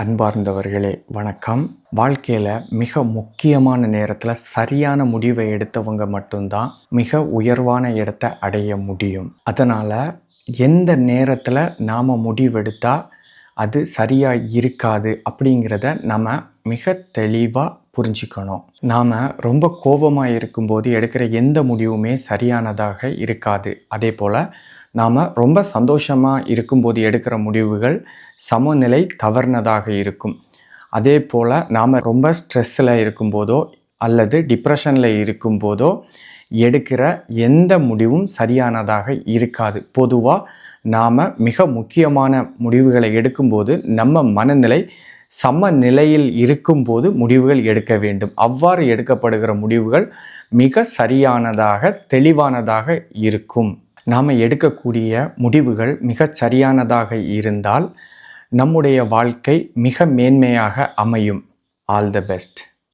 அன்பார்ந்தவர்களே வணக்கம். வாழ்க்கையில் மிக முக்கியமான நேரத்தில் சரியான முடிவை எடுத்தவங்க மட்டும்தான் மிக உயர்வான இடத்தை அடைய முடியும். அதனால் எந்த நேரத்தில் நாம் முடிவெடுத்தால் அது சரியாக இருக்காது அப்படிங்கிறத நம்ம மிக தெளிவாக புரிஞ்சுக்கணும். நாம் ரொம்ப கோபமாக இருக்கும்போது எடுக்கிற எந்த முடிவுமே சரியானதாக இருக்காது. அதே போல் நாம் ரொம்ப சந்தோஷமாக இருக்கும்போது எடுக்கிற முடிவுகள் சமநிலை தவறுனதாக இருக்கும். அதே போல் நாம் ரொம்ப ஸ்ட்ரெஸ்ஸில் இருக்கும்போதோ அல்லது டிப்ரெஷனில் இருக்கும்போதோ எடுக்கிற எந்த முடிவும் சரியானதாக இருக்காது. பொதுவாக நாம் மிக முக்கியமான முடிவுகளை எடுக்கும்போது நம்ம மனநிலை சமநிலையில் இருக்கும்போது முடிவுகள் எடுக்க வேண்டும். அவ்வாறு எடுக்கப்படுகிற முடிவுகள் மிக சரியானதாக தெளிவானதாக இருக்கும். நாம் எடுக்கக்கூடிய முடிவுகள் மிகச் சரியானதாக இருந்தால் நம்முடைய வாழ்க்கை மிக மேன்மையாக அமையும். All the best.